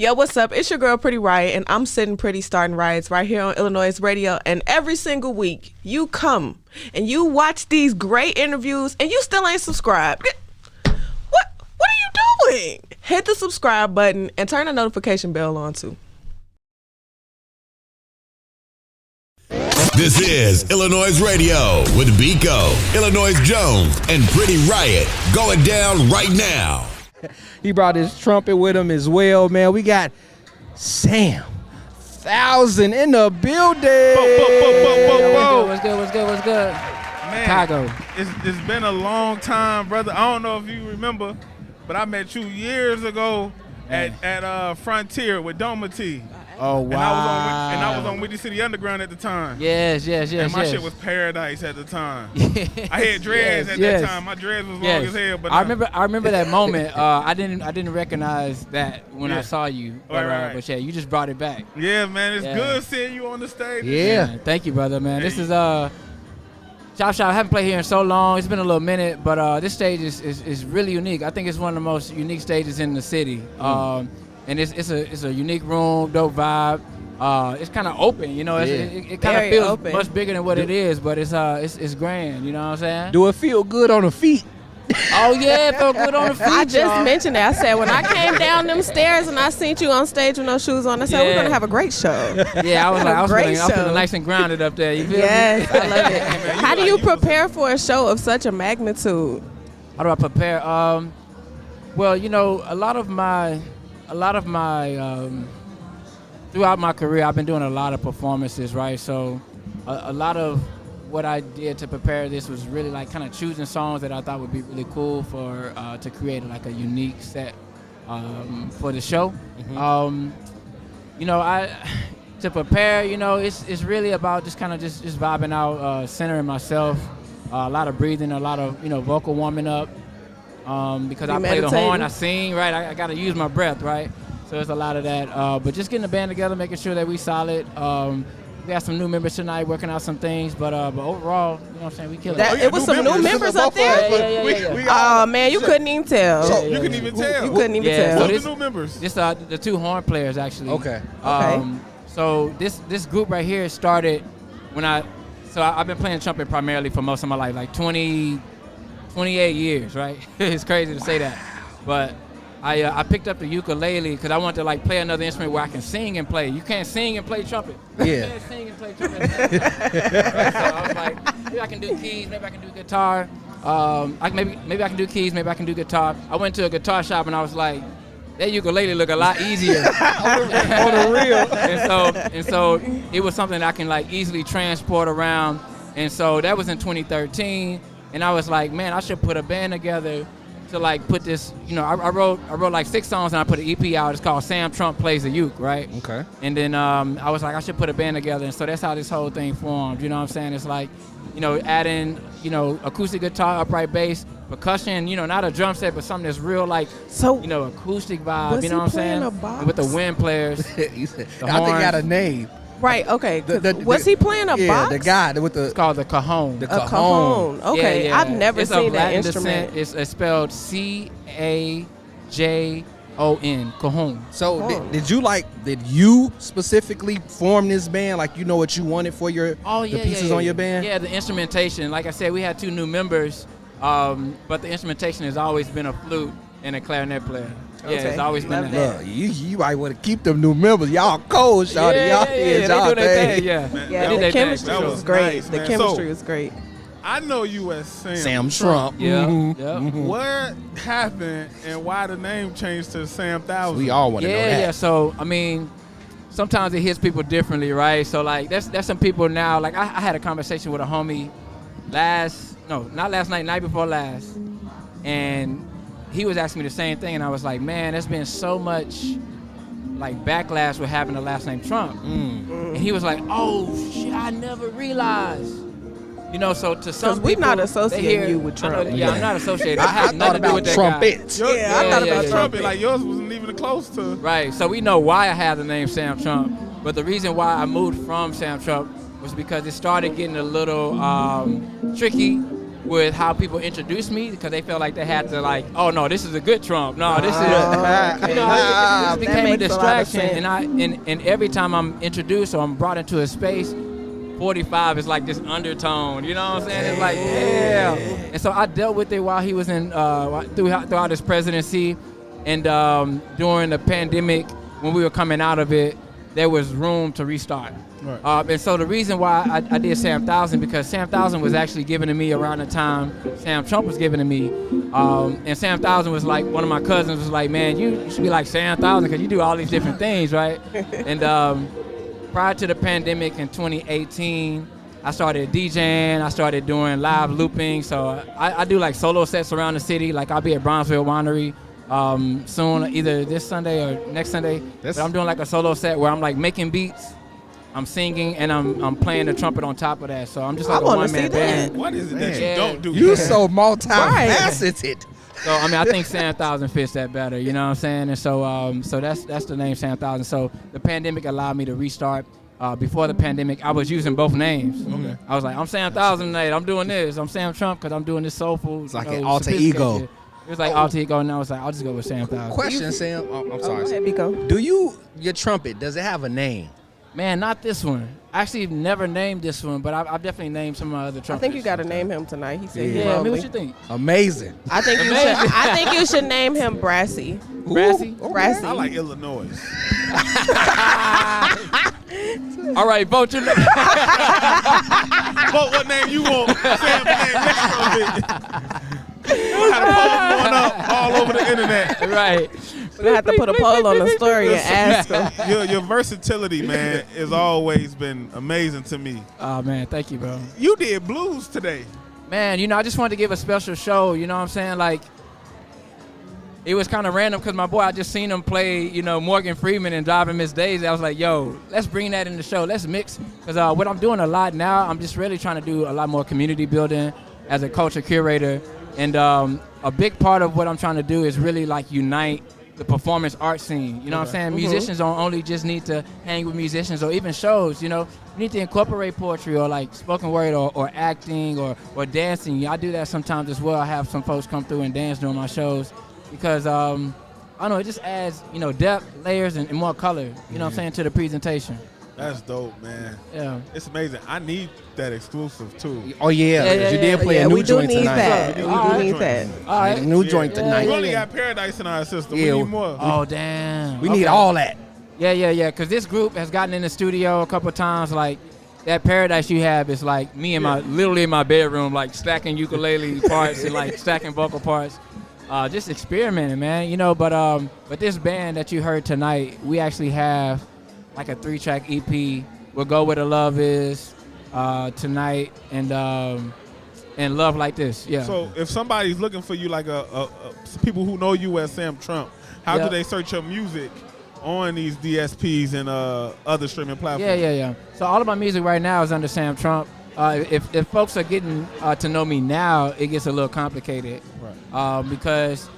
Yo, what's up? It's your girl, Pretty Riot, and I'm sitting pretty starting riots right here on iLLANOiZE Radio. And every single week, you come and you watch these great interviews, and you still ain't subscribed. What are you doing? Hit the subscribe button and turn the notification bell on too. This is iLLANOiZE Radio with Biko, iLLANOiZE Jones, and Pretty Riot going down right now. He brought his trumpet with him as well, man. We got Sam 1000 in the building. What's good? Man, Chicago. It's been a long time, brother. I don't know if you remember, but I met you years ago at Frontier with Doma T. Oh, wow. And I was on Windy City Underground at the time. Yes. And my shit was paradise at the time. I had dreads at that time. My dreads was long as hell. But I remember that moment. I didn't recognize that when I saw you. But, right. But yeah, you just brought it back. Yeah, man. It's good seeing you on the stage. Yeah. Thank you, brother, man. This is Chop Shop. I haven't played here in so long. It's been a little minute, but this stage is really unique. I think it's one of the most unique stages in the city. And it's a unique room, dope vibe. It's kind of open, you know. It kind of feels open. Much bigger than what it is, but it's grand. You know what I'm saying? Do it feel good on the feet? Oh yeah, it felt good on the feet. I just mentioned that. I said when I came down them stairs and I seen you on stage with no shoes on, I said we're gonna have a great show. Yeah, I was feeling nice and grounded up there. You feel me? Yes, I love it. How do you prepare for a show of such a magnitude? How do I prepare? Well, you know, a lot of my throughout my career, I've been doing a lot of performances, right? So a lot of what I did to prepare this was really like kind of choosing songs that I thought would be really cool for to create like a unique set for the show. Mm-hmm. You know, to prepare, you know, it's really about just kind of just vibing out, centering myself, a lot of breathing, a lot of vocal warming up. Because I play the horn, I sing, right? I got to use my breath, right? So there's a lot of that. But just getting the band together, making sure that we solid. We got some new members tonight, working out some things. But overall, you know what I'm saying, we killed it. It was some new members up there? Yeah. Oh, man, you couldn't even tell. You couldn't even tell. You couldn't even tell. So the new members? This the two horn players, actually. Okay. So this group right here started when I've been playing trumpet primarily for most of my life, like 28 years, right? It's crazy to say that. But I picked up the ukulele because I wanted to like play another instrument where I can sing and play. You can't sing and play trumpet. Yeah. You can't sing and play trumpet. So I was like, maybe I can do keys, maybe I can do guitar. Maybe I can do keys, maybe I can do guitar. I went to a guitar shop and I was like, that ukulele look a lot easier. On the real. And so it was something that I can like easily transport around. And so that was in 2013. And I was like, man, I should put a band together to like put this, I wrote like 6 songs and I put an EP out. It's called Sam Trump Plays the Uke, right? Okay. And then I was like, I should put a band together. And so that's how this whole thing formed. You know what I'm saying? It's like, adding, acoustic guitar, upright bass, percussion, not a drum set, but something that's real like, acoustic vibe. You know what I'm saying? And with the wind players. I think I got a name. Right, okay. Was he playing a box? Yeah, the guy with the... It's called the cajon. The cajon. Okay, yeah. I've never seen that Latin instrument. It's spelled Cajon, cajon. So did you specifically form this band? Like, you know what you wanted for the pieces on your band? Yeah, the instrumentation. Like I said, we had 2 new members, but the instrumentation has always been a flute and a clarinet player. Yeah, it's always been that. Look, you might want to keep them new members. Y'all cold, shawty. Y'all they do their thing. Yeah, the chemistry That was was great. nice, The man. chemistry So- was great. I know you as Sam Trump. Yeah. Mhm. Yeah. Mhm. What happened and why the name changed to Sam 1000? We all want to know that. Yeah. So I mean, sometimes it hits people differently, right? So like, there's some people now. Like I had a conversation with a homie not last night, night before last, and he was asking me the same thing, and I was like, man, there's been so much like backlash with having the last name Trump. And he was like, oh shit, I never realized. So to some people, we're not associating you with Trump. I'm not associated. I I have thought nothing to do with about that guy. trumpets. Yeah, I thought about Trumpet. trumpet. Like yours wasn't even close to. Right, so we know why I have the name Sam Trump, but the reason why I moved from Sam Trump was because it started getting a little tricky with how people introduced me because they felt like they had to like, oh no, this is a good Trump. No, this is it became a distraction. And every time I'm introduced or I'm brought into a space, 45 is like this undertone. You know what I'm saying? It's like And so I dealt with it while he was in throughout his presidency, and during the pandemic when we were coming out of it, there was room to restart. Right. And so the reason why I did Sam 1000, because Sam 1000 was actually given to me around the time Sam Trump was given to me. And Sam 1000 was like, one of my cousins was like, man, you should be like Sam 1000 because you do all these different things, right? And prior to the pandemic in 2018, I started DJing, I started doing live looping. So I do like solo sets around the city. Like I'll be at Bronzeville Winery soon, either this Sunday or next Sunday. But I'm doing like a solo set where I'm like making beats, I'm singing, and I'm playing the trumpet on top of that. So I'm just like a one-man band. What is it that you don't do? You so multifaceted. So I mean, I think Sam 1000 fits that better. You know what I'm saying? And so so that's the name Sam 1000. So the pandemic allowed me to restart. Before the pandemic, I was using both names. Okay. I was like, I'm Sam 1000 tonight. I'm doing this. I'm Sam Trump because I'm doing this soulful. It's like an alter ego. It was like alter ego, and I was like, I'll just go with Sam 1000. Question, Sam. I'm sorry. Go ahead, Biko. Do your trumpet, does it have a name? Man, not this one. I actually never named this one, but I've definitely named some of my other trumpets. I think you got to name him tonight. He said, "Yeah, I mean, what you think?" Amazing. I think you should name him Brassy. Brassy? Brassy. I like iLLANOiZE. All right, vote your name. Vote what name you want. Sam name next to it. I had a poll going up all over the internet. Right. We're going to have to put a poll on the story and ask him. Your versatility, man, has always been amazing to me. Oh, man, thank you, bro. You did blues today. Man, you know, I just wanted to give a special show, you know what I'm saying? Like, it was kind of random because my boy, I just seen him play, you know, Morgan Freeman and Driving Miss Daisy. I was like, yo, let's bring that in the show. Let's mix. Because what I'm doing a lot now, I'm just really trying to do a lot more community building as a culture curator. And a big part of what I'm trying to do is really, like, unite the performance art scene. You know what I'm saying? Mm-hmm. Musicians don't only just need to hang with musicians or even shows, you know. You need to incorporate poetry or, like, spoken word or acting or dancing. I do that sometimes as well. I have some folks come through and dance during my shows. Because, I don't know, it just adds, you know, depth, layers, and more color, you know what I'm saying, to the presentation. That's dope, man. Yeah. It's amazing. I need that exclusive, too. Oh, yeah. You did play a new joint tonight. We do need that. All right. New joint tonight. We only got Paradise in our system. We need more. Oh, damn. We need all that. Yeah. Because this group has gotten in the studio a couple of times, like, that Paradise you have is like me and literally in my bedroom, like, stacking ukulele parts and, like, stacking vocal parts. Just experimenting, man, you know, but this band that you heard tonight, we actually have like a 3-track EP. We'll Go Where the Love Is tonight, and Love Like This. Yeah. So if somebody's looking for you, like people who know you as Sam Trump, how do they search your music on these DSPs and other streaming platforms? Yeah. So all of my music right now is under Sam Trump. If folks are getting to know me now, it gets a little complicated, right? Because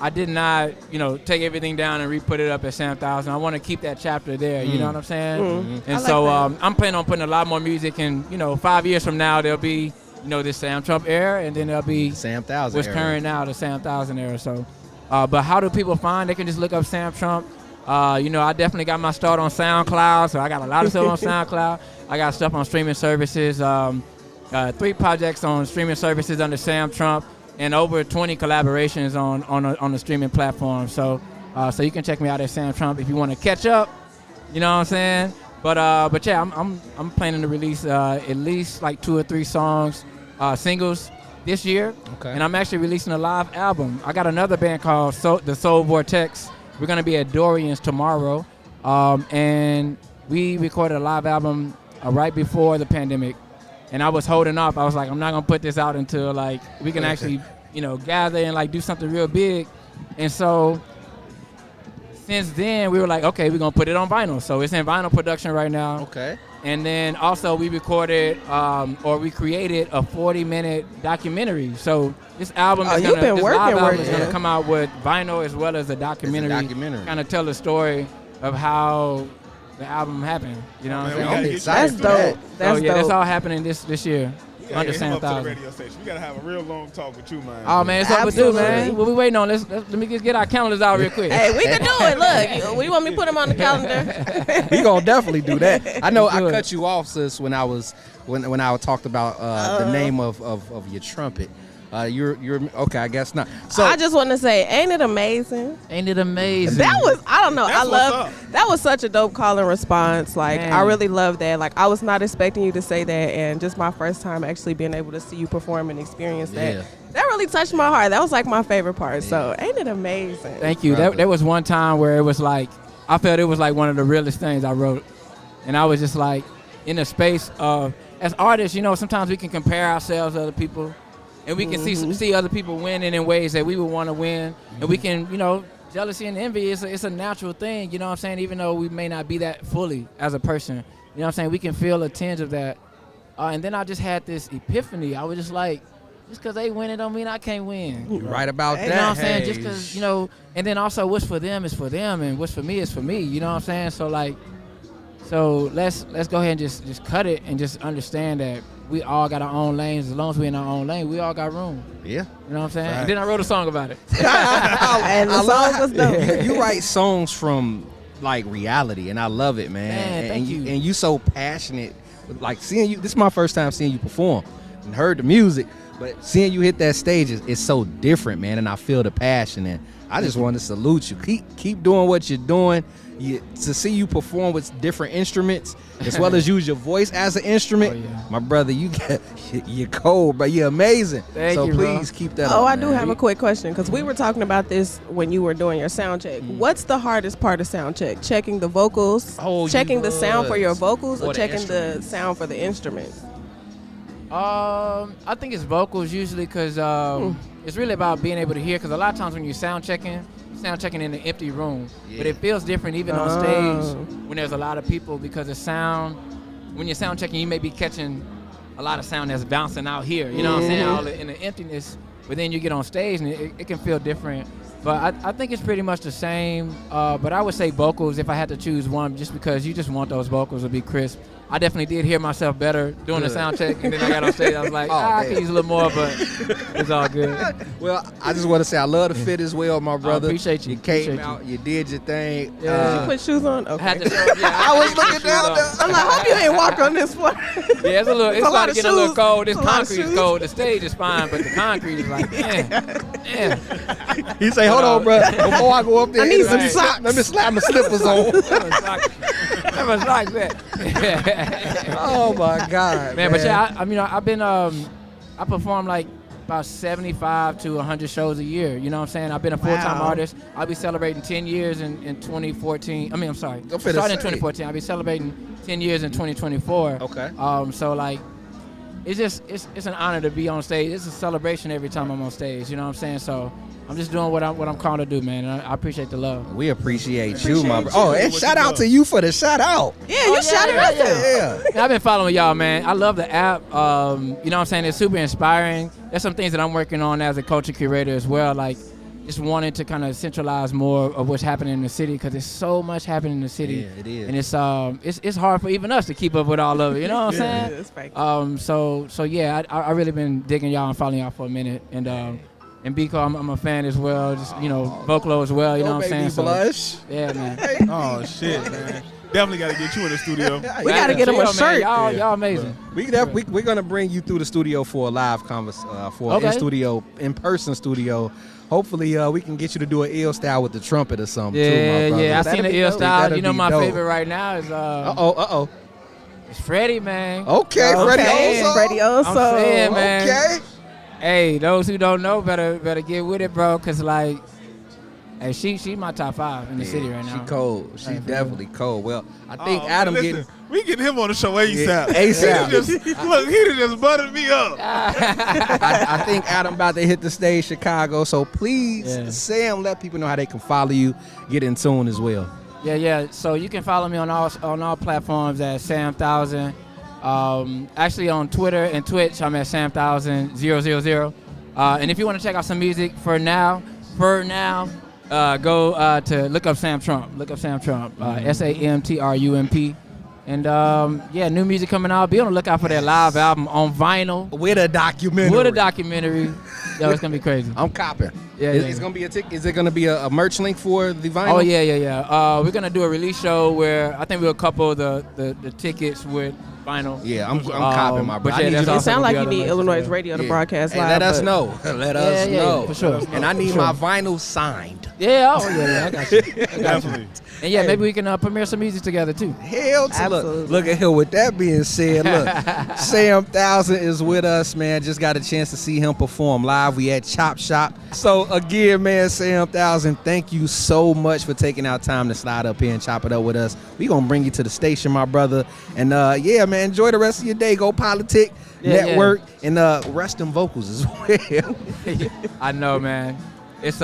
I did not, you know, take everything down and re-put it up at Sam 1000. I want to keep that chapter there. You know what I'm saying? Mm-hmm. And so I'm planning on putting a lot more music. And 5 years from now, there'll be, you know, this Sam Trump era, and then there'll be Sam 1000 what's current now, the Sam 1000 era. So, but how do people find? They can just look up Sam Trump. I definitely got my start on SoundCloud, so I got a lot of stuff on SoundCloud. I got stuff on streaming services, 3 projects on streaming services under Sam Trump, and over 20 collaborations on the streaming platform. So you can check me out at Sam Trump if you want to catch up. You know what I'm saying? But yeah, I'm planning to release at least like 2 or 3 songs, singles this year. Okay. And I'm actually releasing a live album. I got another band called the Soul Vortex. We're gonna be at Dorian's tomorrow, and we recorded a live album right before the pandemic. And I was holding off. I was like, I'm not gonna put this out until like we can actually, gather and like do something real big. And so since then, we were like, okay, we're gonna put it on vinyl. So it's in vinyl production right now. Okay. And then also we recorded we created a 40-minute documentary. So this album is gonna come out with vinyl as well as a documentary. Kind of tell the story of how the album happened. You know what I'm saying? That's dope. That's dope. That's all happening this year. under Sam up to the 7,000. radio station. We gotta have a real long talk with you, man. Oh man, it's overdue, Absolutely. man. What we waiting on? Let me just get our calendars out real quick. Hey, we can do it. Look, you want me to put him on the calendar? We gonna definitely do that. I know I Do it. cut you off, sis, when I talked about the name of your trumpet. You're okay. I guess not. So I just want to say, ain't it amazing? Ain't it amazing? That was, I don't know. That's what's up. That was such a dope call and response. Like, Man. I really love that. Like, I was not expecting you to say that, and just my first time actually being able to see you perform and experience that. Yeah. That really touched my heart. That was like my favorite part. So, ain't it amazing? Thank you. There was one time where it was like, I felt it was like one of the realest things I wrote. And I was just like, in a space of, as artists, sometimes we can compare ourselves to other people. And we can see other people winning in ways that we would want to win. And we can, jealousy and envy is it's a natural thing, you know what I'm saying? Even though we may not be that fully as a person. You know what I'm saying? We can feel a tinge of that. And then I just had this epiphany. I was just like, just because they win it don't mean I can't win. you're right about that. You know what I'm saying? Hey. Just because, and then also what's for them is for them and what's for me is for me. You know what I'm saying? So let's go ahead and just cut it and just understand that we all got our own lanes. As long as we're in our own lane, we all got room. Yeah. You know what I'm saying? Right. And then I wrote a song about it. And the song was dope. You write songs from like reality, and I love it, man. Man, thank you. And you so passionate. Like seeing you. This is my first time seeing you perform, and heard the music. But seeing you hit that stage is so different, man. And I feel the passion, and I just want to salute you. Keep doing what you're doing. To see you perform with different instruments as well as use your voice as an instrument, my brother, you're cold, but you're amazing. Thank so you, bro. please keep that up. Oh, I do man. have a quick question because we were talking about this when you were doing your sound check. What's the hardest part of sound check? Checking the vocals, Oh, checking the you sound for your was. vocals, Or or the checking the instruments. sound for the instruments? I think it's vocals usually because it's really about being able to hear. Because a lot of times when you're sound checking in an empty room, but it feels different even on stage when there's a lot of people because the sound. When you're sound checking, you may be catching a lot of sound that's bouncing out here. You know what I'm saying? All in the emptiness. But then you get on stage and it can feel different. But I think it's pretty much the same. But I would say vocals if I had to choose one, just because you just want those vocals to be crisp. I definitely did hear myself better doing the sound check, and then I got on stage. I was like, I could use a little more, but it's all good. Well, I just want to say I love the fit as well, my brother. appreciate you. You came Appreciate out, you did your thing. Yeah. Did you put shoes on? Okay. I had to show, I was looking down there. I'm like, hope you ain't walk on this floor. Yeah, it's a about lot to of get a little shoes. cold. This It's a lot of concrete is shoes. cold. The stage is fine, but the concrete is like, man. He say, hold on, bro. Before I go up there, I need some let me- socks. Let me slap my slippers on. That was like that. Oh my God, Man, but yeah, I've been, I perform like about 75 to 100 shows a year. You know what I'm saying? I've been a full-time Wow. artist. I'll be celebrating 10 years in 2014. I'm sorry. I'm finna Starting in say. 2014. I'll be celebrating 10 years in 2024. Okay. So like, it's an honor to be on stage. It's a celebration every time I'm on stage. You know what I'm saying? So I'm just doing what I'm called to do, man. And I appreciate the love. We appreciate you, my bro. you. Oh, and What shout you out love. to you for the shout out. Yeah, you shouted out there. Yeah. Yeah, I've been following y'all, man. I love the app. You know what I'm saying? It's super inspiring. There's some things that I'm working on as a culture curator as well, like just wanting to kind of centralize more of what's happening in the city because there's so much happening in the city. Yeah, it is. And it's hard for even us to keep up with all of it. You know what I'm saying? It's fake. So yeah, I really been digging y'all and following y'all for a minute. And Biko, I'm a fan as well. Just Vocalo as well. You know Don't what I'm make me saying? blush. Yeah, man. Oh shit, man. Definitely got to get you in the studio. We gotta get him a Chill, shirt. Man. Y'all amazing. We're gonna bring you through the studio for a live for Okay. in-person studio. Hopefully, we can get you to do an ill style with the trumpet or something too, my Yeah, brother. yeah. I seen the ill style. That'd You know, be my dope. favorite right now is Uh-oh. it's Freddie, man. Okay, Freddie Ozo. Freddie I'm Ozo. saying, man. Okay. Hey, those who don't know better get with it, bro. Cause like, hey, she my top 5 in the city right now. She cold. She Right, for definitely cold. Well, I think Oh, Adam listen, getting. we get him on the show ASAP. Yeah, ASAP. Look, he done just buttered me up. I think Adam about to hit the stage, Chicago. So please, Yeah. Sam, let people know how they can follow you, get in tune as well. Yeah. So you can follow me on all platforms at Sam1000. Actually on Twitter and Twitch, I'm at Sam1000. And if you want to check out some music for now, go to look up Sam Trump. Look up Sam Trump. SAMTRUMP. And yeah, new music coming out. Be on the lookout for that live album on vinyl. With a documentary. Yo, it's gonna be crazy. I'm copping. Yeah, It's gonna be Is it gonna be a merch link for the vinyl? Oh yeah. We're gonna do a release show where I think we'll couple the tickets with vinyl. Yeah, I'm copping, my bro. But yeah, I need that's you to It also sounds gonna like be you need other Illinois merch. Radio to Yeah. broadcast Hey, live. let us but- know. Let us Yeah, know. for sure. And I need For my sure. vinyl signed. Yeah, I got you. Definitely. And yeah, maybe we can premiere some music together too. Hell to Absolutely. look at here. With that being said, look, Sam 1000 is with us, man. Just got a chance to see him perform live. We at Chop Shop. So again, man, Sam 1000, thank you so much for taking our time to slide up here and chop it up with us. We gonna bring you to the station, my brother. And yeah, man, enjoy the rest of your day. Go politic, network, and rest them vocals as well. I know, man. It's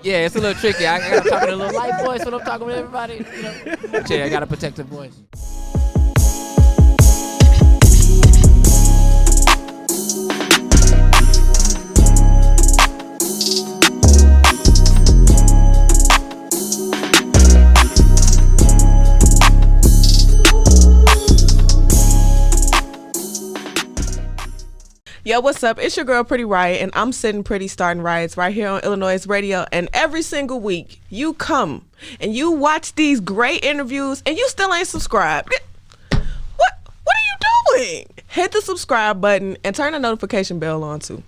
yeah, it's a little tricky. I gotta talk in a little light voice when I'm talking with everybody. You know? But yeah, I got a protective voice. Yo, what's up? It's your girl, Pretty Riot, and I'm sitting pretty starting riots right here on iLLANOiZE Radio. And every single week, you come and you watch these great interviews, and you still ain't subscribed. What are you doing? Hit the subscribe button and turn the notification bell on too.